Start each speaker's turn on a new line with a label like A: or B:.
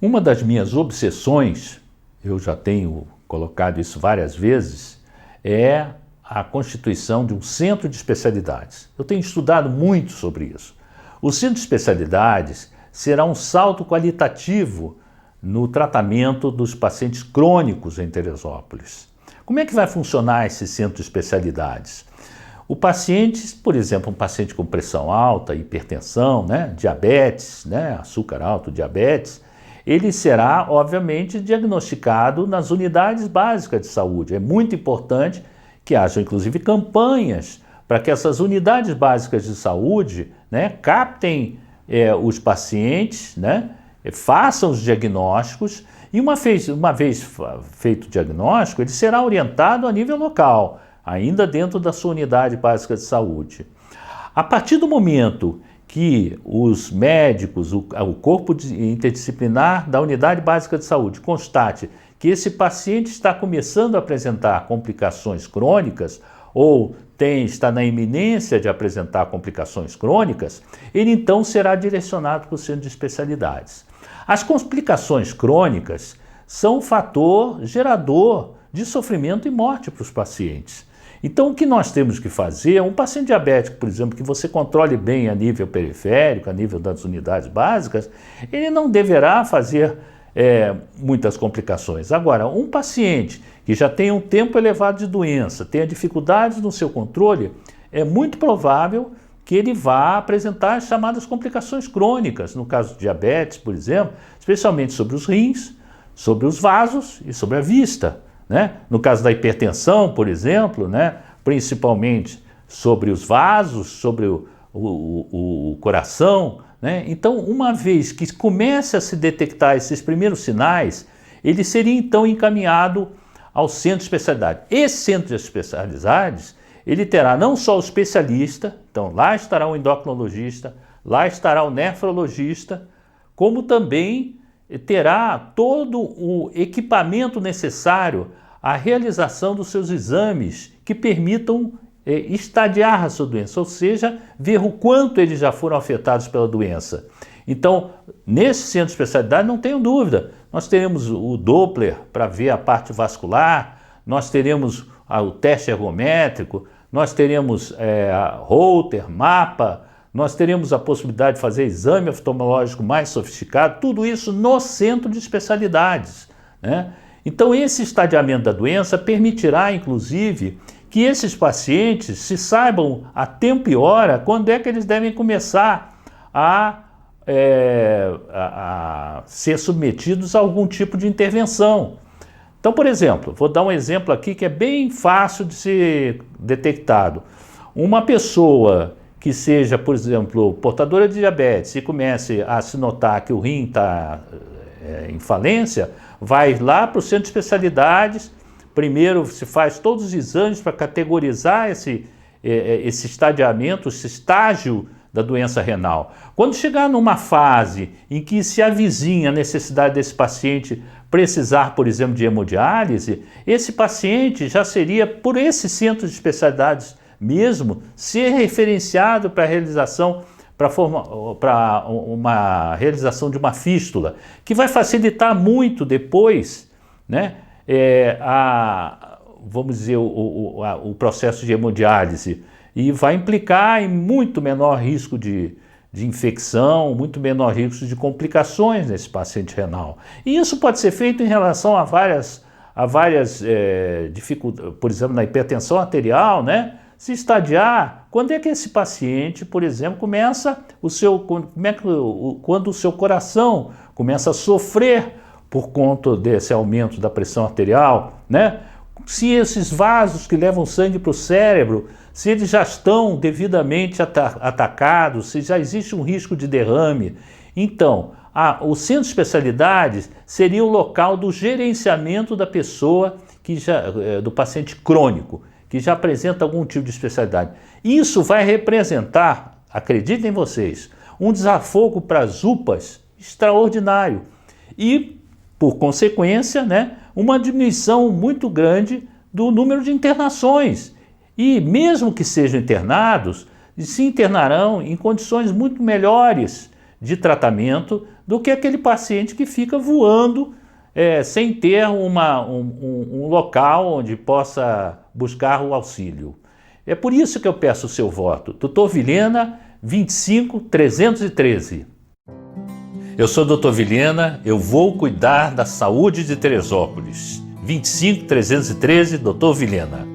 A: Uma das minhas obsessões, eu já tenho colocado isso várias vezes, é a constituição de um centro de especialidades. Eu tenho estudado muito sobre isso. O centro de especialidades será um salto qualitativo no tratamento dos pacientes crônicos em Teresópolis. Como é que vai funcionar esse centro de especialidades? O paciente, por exemplo, um paciente com pressão alta, hipertensão, diabetes, açúcar alto, diabetes, ele será, obviamente, diagnosticado nas unidades básicas de saúde. É muito importante que haja, inclusive, campanhas para que essas unidades básicas de saúde captem os pacientes, façam os diagnósticos e uma vez feito o diagnóstico, ele será orientado a nível local, ainda dentro da sua unidade básica de saúde. A partir do momento que os médicos, o corpo interdisciplinar da unidade básica de saúde constate que esse paciente está começando a apresentar complicações crônicas ou está na iminência de apresentar complicações crônicas, ele então será direcionado para o centro de especialidades. As complicações crônicas são um fator gerador de sofrimento e morte para os pacientes. Então, o que nós temos que fazer, um paciente diabético, por exemplo, que você controle bem a nível periférico, a nível das unidades básicas, ele não deverá fazer muitas complicações. Agora, um paciente que já tem um tempo elevado de doença, tenha dificuldades no seu controle, é muito provável que ele vá apresentar as chamadas complicações crônicas, no caso de diabetes, por exemplo, especialmente sobre os rins, sobre os vasos e sobre a vista. No caso da hipertensão, por exemplo, principalmente sobre os vasos, sobre o coração. Então, uma vez que comece a se detectar esses primeiros sinais, ele seria então encaminhado ao centro de especialidade. Esse centro de especialidades, ele terá não só o especialista, então lá estará o endocrinologista, lá estará o nefrologista, como também terá todo o equipamento necessário à realização dos seus exames que permitam estadiar a sua doença, ou seja, ver o quanto eles já foram afetados pela doença. Então, nesse centro de especialidade, não tenho dúvida, nós teremos o Doppler para ver a parte vascular, nós teremos o teste ergométrico, nós teremos Holter, mapa, nós teremos a possibilidade de fazer exame oftalmológico mais sofisticado, tudo isso no centro de especialidades. Então, esse estadiamento da doença permitirá, inclusive, que esses pacientes se saibam a tempo e hora quando é que eles devem começar a ser submetidos a algum tipo de intervenção. Então, por exemplo, vou dar um exemplo aqui que é bem fácil de ser detectado. Uma pessoa que seja, por exemplo, portadora de diabetes e comece a se notar que o rim está em falência, vai lá para o centro de especialidades, primeiro se faz todos os exames para categorizar esse estadiamento, esse estágio da doença renal. Quando chegar numa fase em que se avizinha a necessidade desse paciente precisar, por exemplo, de hemodiálise, esse paciente já seria, por esse centro de especialidades mesmo, ser referenciado para a realização para uma realização de uma fístula, que vai facilitar muito depois, vamos dizer, o processo de hemodiálise, e vai implicar em muito menor risco de infecção, muito menor risco de complicações nesse paciente renal. E isso pode ser feito em relação a várias dificuldades, por exemplo, na hipertensão arterial, se estadiar, quando é que esse paciente, por exemplo, quando o seu coração começa a sofrer por conta desse aumento da pressão arterial, se esses vasos que levam sangue para o cérebro, se eles já estão devidamente atacados, se já existe um risco de derrame. Então, o centro de especialidades seria o local do gerenciamento da pessoa, do paciente crônico, que já apresenta algum tipo de especialidade. Isso vai representar, acreditem vocês, um desafogo para as UPAs extraordinário e, por consequência, uma diminuição muito grande do número de internações. E mesmo que sejam internados, se internarão em condições muito melhores de tratamento do que aquele paciente que fica voando sem ter um local onde possa buscar o auxílio. É por isso que eu peço o seu voto. Dr. Vilhena, 25313. Eu sou Dr. Vilhena, eu vou cuidar da saúde de Teresópolis. 25313, Dr. Vilhena.